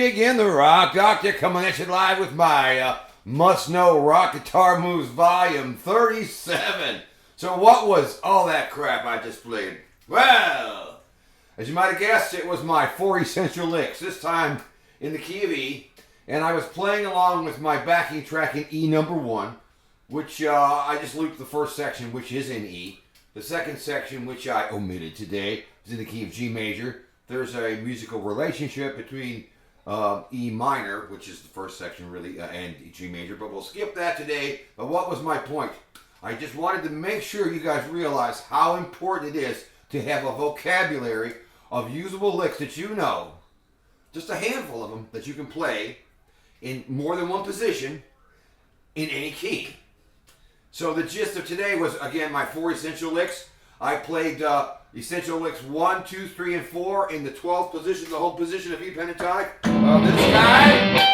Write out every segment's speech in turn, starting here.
me again, the Rock Doctor, coming at you live with my must-know rock guitar moves volume 37. So what was all that crap I just played? Well, as you might have guessed, it was my 4 essential licks, this time in the key of E, and I was playing along with my backing track in E number 1, which I just looped the first section, which is in E. The second section, which I omitted today, is in the key of G major. There's a musical relationship between E minor, which is the first section really, and G major, but we'll skip that today. But what was my point? I just wanted to make sure you guys realize how important it is to have a vocabulary of usable licks that you know, just a handful of them that you can play in more than one position in any key. So the gist of today was, again, my 4 essential licks. I played essential licks 1, 2, 3, and 4 in the 12th position, the whole position of E pentatonic of this guy.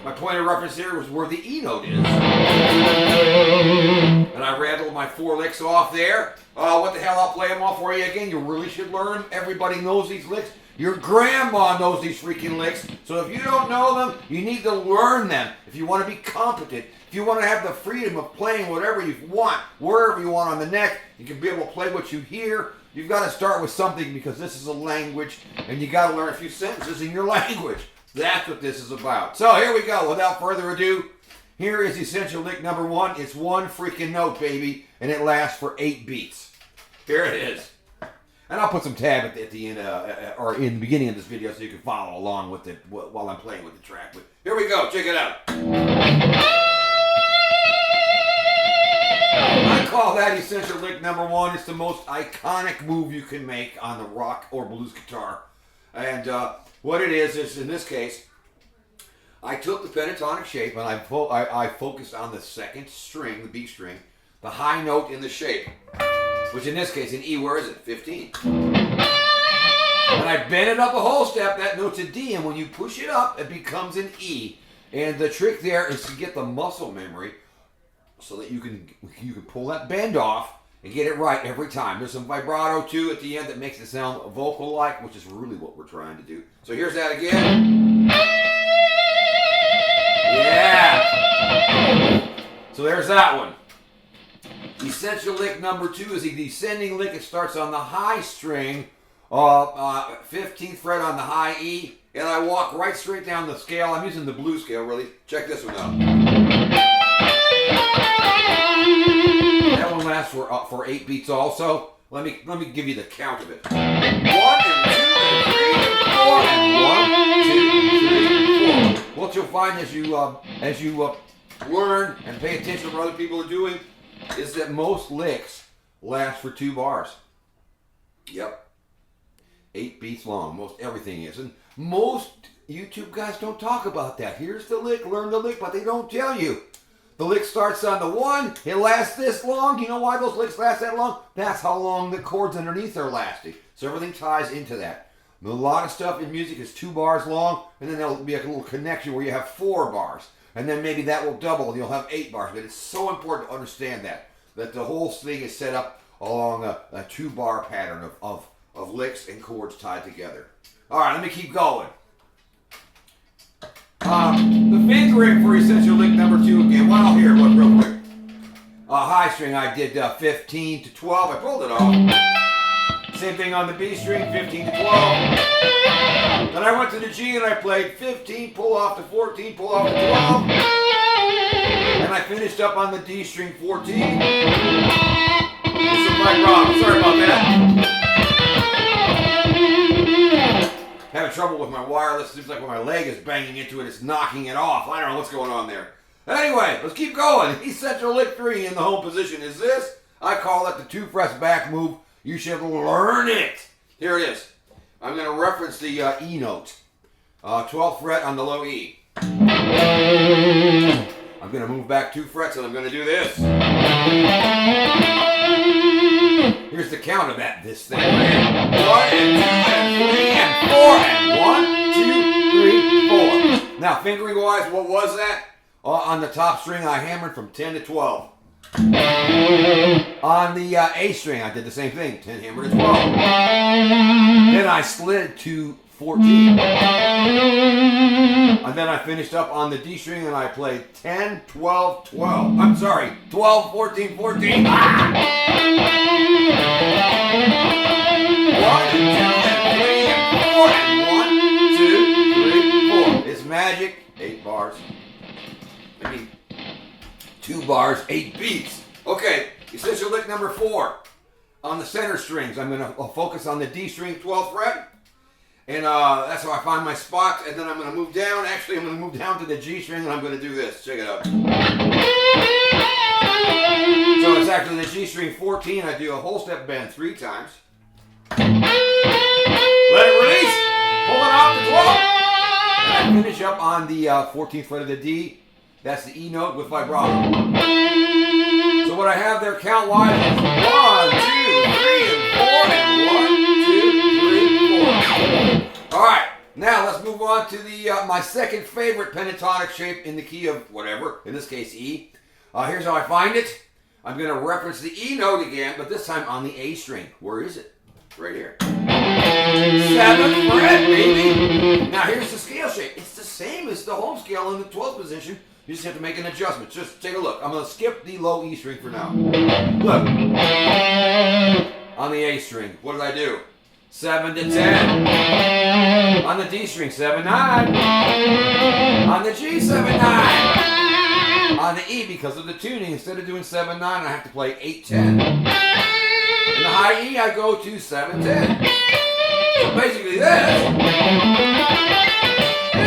My point of reference here was where the E note is. And I rattled my 4 licks off there. What the hell, I'll play them all for you again. You really should learn them. Everybody knows these licks. Your grandma knows these freaking licks. So if you don't know them, you need to learn them. If you want to be competent, if you want to have the freedom of playing whatever you want, wherever you want on the neck, you can be able to play what you hear. You've got to start with something because this is a language and you got to learn a few sentences in your language. That's what this is about. So here we go. Without further ado, here is essential lick number 1. It's 1 freaking note, baby, and it lasts for 8 beats. Here it is. And I'll put some tab at the end, or in the beginning of this video so you can follow along with it while I'm playing with the track. But here we go. Check it out. I call that essential lick number 1. It's the most iconic move you can make on the rock or blues guitar. And what it is in this case, I took the pentatonic shape and I focused on the second string, the B string, the high note in the shape. Which in this case, in E, where is it? 15. When I bend it up a whole step, that note's a D, and when you push it up, it becomes an E. And the trick there is to get the muscle memory so that you can pull that bend off and get it right every time. There's some vibrato, too, at the end that makes it sound vocal-like, which is really what we're trying to do. So here's that again. Yeah! So there's that one. Essential lick number 2 is a descending lick. It starts on the high string, 15th fret on the high E, and I walk right straight down the scale. I'm using the blues scale, really. Check this one out. That one lasts for 8 beats also. Let me give you the count of it. 1 and 2 and 3 and 4 and 1, 2, 3, 4. What you'll find as you learn and pay attention to what other people are doing is that most licks last for 2 bars. Yep. 8 beats long. Most everything is. And most YouTube guys don't talk about that. Here's the lick, learn the lick, but they don't tell you. The lick starts on the 1, it lasts this long. You know why those licks last that long? That's how long the chords underneath are lasting. So everything ties into that. A lot of stuff in music is 2 bars long, and then there'll be a little connection where you have 4 bars. And then maybe that will double and you'll have 8 bars. But it's so important to understand that the whole thing is set up along a 2-bar pattern of licks and chords tied together. All right, let me keep going. The fingering for essential lick number 2 again. Well, here, look real quick. High string, I did 15 to 12. I pulled it off. Same thing on the B string, 15 to 12. Then I went to the G and I played 15, pull off to 14, pull off to 12. And I finished up on the D string, 14. This is quite wrong. Sorry about that. Having trouble with my wireless. Seems like when my leg is banging into it, it's knocking it off. I don't know what's going on there. Anyway, let's keep going. Essential lick 3 in the home position is this. I call it the 2 frets back move. You should learn it. Here it is. I'm going to reference the E note. 12th fret on the low E. I'm going to move back 2 frets and I'm going to do this. Here's the count of this thing. 1 and 2 and 3 and 4 and 1, 2, 3, 4. Now, fingering wise, what was that? On the top string, I hammered from 10 to 12. On the A string, I did the same thing, 10 hammer to 12. Then I slid to 14. And then I finished up on the D string and I played 10, 12, 12. I'm sorry, 12, 14, 14. Ah! 1 and 2 and 3 and 4 and 1, 2, 3, 4. It's magic. 8 bars. I mean, 2 bars, 8 beats. Okay, essential lick number 4. On the center strings, I'm going to focus on the D string, 12th fret. And that's how I find my spot. And then I'm going to move down. Actually, I'm going to move down to the G string and I'm going to do this. Check it out. So it's actually the G string 14. I do a whole step bend 3 times. Let it release. Pull it off the 12. And I finish up on the 14th fret of the D. That's the E note with vibrato. So what I have there count-wise is 1, 2, 3, and 4, and 1, 2, 3, 4. All right, now let's move on to the my second favorite pentatonic shape in the key of whatever, in this case E. Here's how I find it. I'm going to reference the E note again, but this time on the A string. Where is it? Right here. 7th fret, baby. Now here's the scale shape. It's the same as the home scale in the 12th position. You just have to make an adjustment. Just take a look. I'm going to skip the low E string for now. Look. On the A string, what did I do? 7 to 10. On the D string, 7, 9. On the G, 7, 9. On the E, because of the tuning, instead of doing 7, 9, I have to play 8, 10. In the high E, I go to 7, 10. So basically this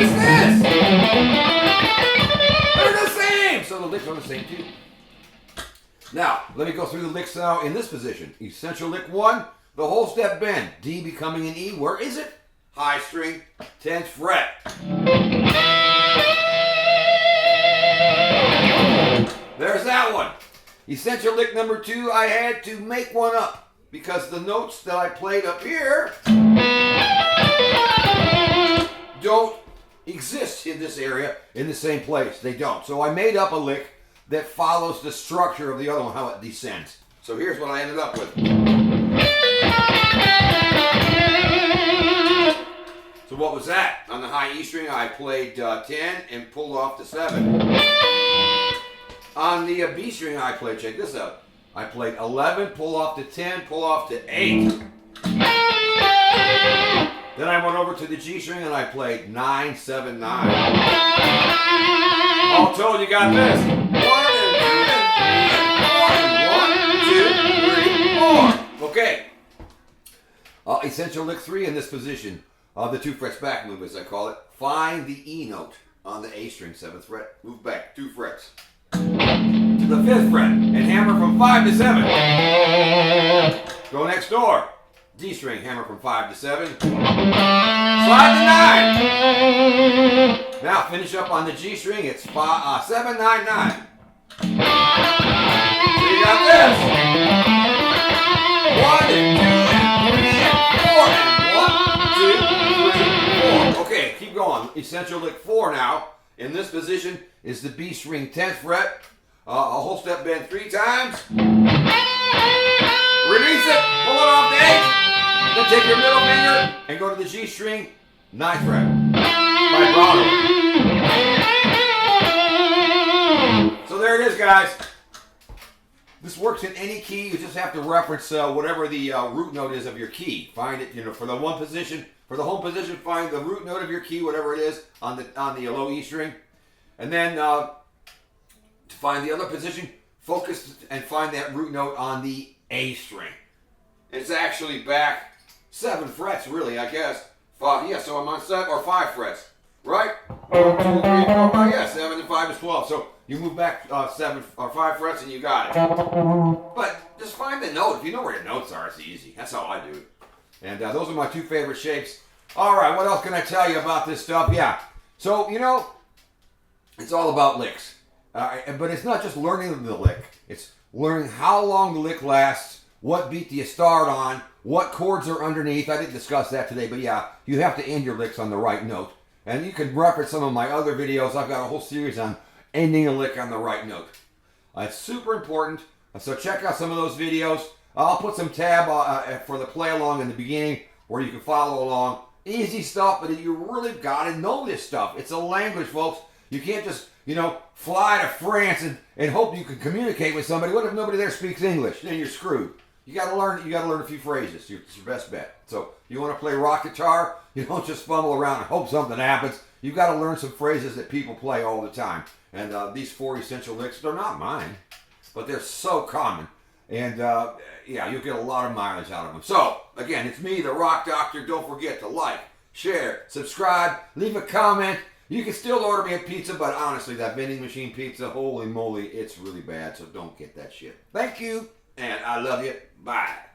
is this. They're the same. So the licks are the same too. Now, let me go through the licks now in this position. Essential lick 1, the whole step bend. D becoming an E. Where is it? High string, 10th fret. There's that one. Essential lick number 2, I had to make one up because the notes that I played up here don't exist in this area in the same place. They don't. So I made up a lick that follows the structure of the other one, how it descends. So here's what I ended up with. So what was that? On the high E string, I played 10 and pulled off to 7. On the B string, I played, check this out, I played 11, pull off to 10, pull off to 8. Then I went over to the G string and I played 9, 7, 9. All told, you got this. 1 and 2 and 3 and 4 and 1, 2, 3, 4. Okay. Essential lick 3 in this position. The 2 frets back move, as I call it. Find the E note on the A string, 7th fret. Move back 2 frets. To the 5th fret and hammer from 5 to 7. Go next door. D string, hammer from 5 to 7. Slide to 9. Now finish up on the G string. It's 7, 9, 9. So you got this. 1 and 2 and 3 and 4 and 1, 2, 3, 4. Okay, keep going. Essential lick 4 now. In this position is the B string 10th fret. A whole step bend 3 times. Release it, pull it off the 8. Then take your middle finger and go to the G string 9th fret. Vibrato. So there it is, guys. This works in any key. You just have to reference whatever the root note is of your key. Find it, for the one position. For the home position, find the root note of your key, whatever it is, on the low E string. And then to find the other position, focus and find that root note on the A string. It's actually back 7 frets, really, I guess. 5, yeah, so I'm on 7 or 5 frets, right? 1, 2, 3, 4, 5, yeah, 7 and 5 is 12. So you move back 7 or 5 frets and you got it. But just find the note. If you know where the notes are, it's easy. That's how I do it. And those are my 2 favorite shapes. All right, what else can I tell you about this stuff? Yeah, so, it's all about licks. But it's not just learning the lick. It's learning how long the lick lasts, what beat do you start on, what chords are underneath. I didn't discuss that today, but yeah, you have to end your licks on the right note. And you can reference some of my other videos. I've got a whole series on ending a lick on the right note. It's super important. So check out some of those videos. I'll put some tab for the play along in the beginning where you can follow along. Easy stuff, but you really got to know this stuff. It's a language, folks. You can't just, fly to France and hope you can communicate with somebody. What if nobody there speaks English? Then you're screwed. You got to learn a few phrases. It's your best bet. So you want to play rock guitar, you don't just fumble around and hope something happens. You've got to learn some phrases that people play all the time. And these 4 essential licks, they're not mine, but they're so common. And you'll get a lot of mileage out of them. So, again, it's me, the Rock Doctor. Don't forget to like, share, subscribe, leave a comment. You can still order me a pizza, but honestly, that vending machine pizza, holy moly, it's really bad, so don't get that shit. Thank you, and I love you. Bye.